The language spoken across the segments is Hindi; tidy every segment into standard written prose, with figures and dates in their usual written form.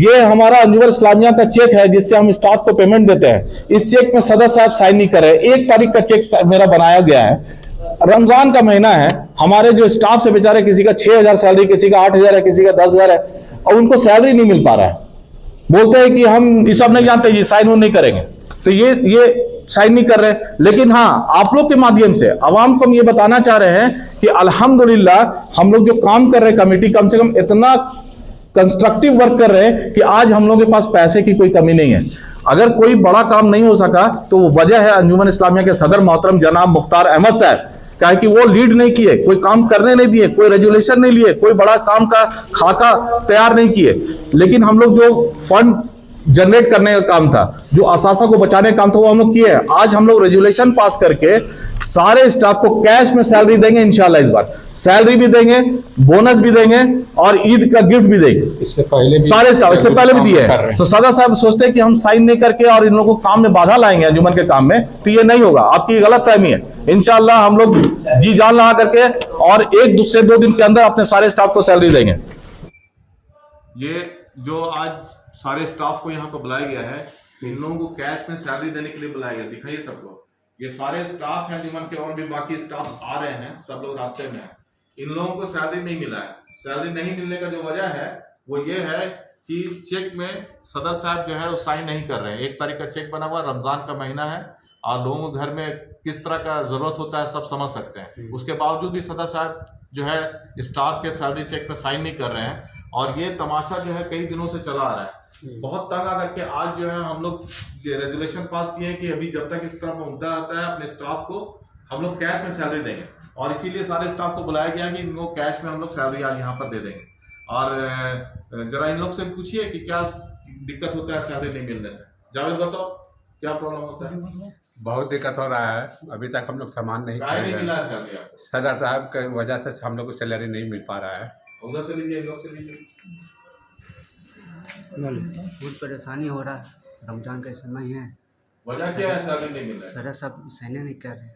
ये हमारा अंजुमन इस्लामिया का चेक है जिससे हम स्टाफ को पेमेंट देते हैं। इस चेक में सदर साहब साइन नहीं कर रहे। 1 तारीख का चेक मेरा बनाया गया है, रमजान का महीना है, हमारे जो स्टाफ से बेचारे किसी का 6,000 सैलरी, किसी का 8,000 है, किसी का 10,000 है, और उनको सैलरी नहीं मिल पा रहा है। बोलते हैं कि हम ये सब नहीं जानते, ये साइन वो नहीं करेंगे, तो ये साइन नहीं कर रहे। लेकिन हाँ, आप लोग के माध्यम से आवाम को हम ये बताना चाह रहे हैं कि अल्हम्दुलिल्लाह हम लोग जो काम कर रहे हैं, कमेटी कम से कम इतना कंस्ट्रक्टिव वर्क कर रहे हैं कि आज हम लोगों के पास पैसे की कोई कमी नहीं है। अगर कोई बड़ा काम नहीं हो सका तो वो वजह है अंजुमन इस्लामिया के सदर मोहतरम जनाब मुख्तार अहमद साहब, क्या कि वो लीड नहीं किए, कोई काम करने नहीं दिए, कोई रेजुलेशन नहीं लिए, कोई बड़ा काम का खाका तैयार नहीं किए। लेकिन हम लोग जो फंड जनरेट करने का काम था, जो असासा को बचाने का काम था, वो हम लोग किए हैं। आज हम लोग रेजुलेशन पास करके सारे स्टाफ को कैश में सैलरी देंगे इंशाल्लाह। इस बार सैलरी भी देंगे, बोनस भी देंगे और ईद का गिफ्ट भी देंगे। इससे पहले भी सारे स्टाफ इससे पहले भी दिए हैं। तो सदा साहब सोचते हैं कि हम साइन नहीं करके और इन लोगों को काम में बाधा लाएंगे अंजुमन के काम में, तो ये नहीं होगा। आपकी गलत फहमी है। इंशाल्लाह हम लोग जी जान लगा करके और 1 से 2 दिन के अंदर अपने सारे स्टाफ को सैलरी देंगे। ये जो आज सारे स्टाफ को यहाँ पर बुलाया गया है, इन लोगों को कैश में सैलरी देने के लिए बुलाया गया। दिखाइए सबको, ये सारे स्टाफ हैं अंजुमन के, और भी बाकी स्टाफ आ रहे हैं, सब लोग रास्ते में हैं। इन लोगों को सैलरी नहीं मिला है। सैलरी नहीं मिलने का जो वजह है वो ये है कि चेक में सदर साहब जो है वो साइन नहीं कर रहे हैं। 1 तारीख का चेक बना हुआ, रमजान का महीना है और लोगों को घर में किस तरह का जरूरत होता है सब समझ सकते हैं। उसके बावजूद भी सदर साहब जो है स्टाफ के सैलरी चेक पे साइन नहीं कर रहे हैं, और ये तमाशा जो है कई दिनों से चला आ रहा है। बहुत तंग आकर के आज जो है हम लोग ये रेजुलेशन पास किए हैं कि अभी जब तक इस तरह मुद्दा आता है अपने स्टाफ को हम लोग कैश में सैलरी देंगे, और इसीलिए सारे स्टाफ को बुलाया गया कि इनको कैश में हम लोग सैलरी आज यहाँ पर दे देंगे। और जरा इन लोग से पूछिए कि क्या दिक्कत होता है सैलरी नहीं मिलने से। जावेद बताओ क्या प्रॉब्लम होता है? बहुत दिक्कत हो रहा है। अभी तक हम लोग सामान नहीं मिला है सैलरी आपको? सदर साहब की वजह से हम लोग को सैलरी नहीं मिल पा रहा है। उधर से लीजिए, लोग से लीजिए। बहुत परेशानी हो रहा है, रमजान का समय है। वजह क्या है सैलरी नहीं मिल रहा है? सर सब सहने नहीं कर रहे।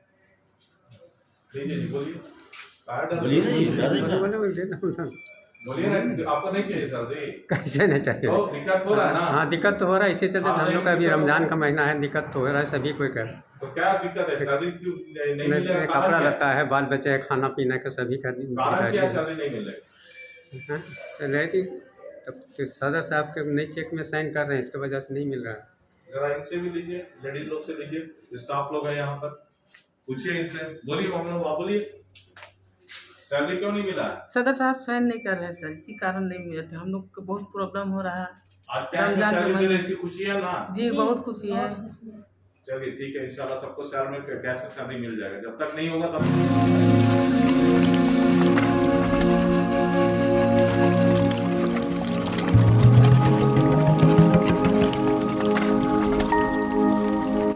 बोलिए ना, आपको नहीं चाहिए सैलरी? कैसे नहीं चाहिए? तो दिक्कत हो रहा है ना? हाँ दिक्कत तो हो रहा है, इसी चलते हम लोग का अभी रमजान का महीना है, दिक्कत तो हो रहा है सभी कोई कर। तो क्या दिक्कत है? सैलरी क्यों नहीं मिल रहा है? कपड़ा लगता है, बाल बच्चे, खाना पीना का सभी का कारण क्या सैलरी नहीं मिल रहा है? चल रही थी तब सदर साहब के नई चेक में साइन कर रहे हैं, इसकी वजह से नहीं मिल रहा है। जरा इनसे भी लीजिए, लेडीज लोग से लीजिए, स्टाफ लोग हैं यहाँ पर, पूछिए इनसे। बोलिए मामला, आप बोलिए सैलरी क्यों नहीं मिला है? सदर साहब साइन नहीं कर रहे हैं सर, इसी कारण नहीं मिले थे। हम लोग को बहुत प्रॉब्लम हो रहा है। आज कैश में सैलरी मिल रही है, इसकी खुशी है ना? जी बहुत खुशी है। चलिए ठीक है, इंशाल्लाह सबको सैलरी कैश में सैलरी मिल जाएगा। जब तक नहीं होगा तब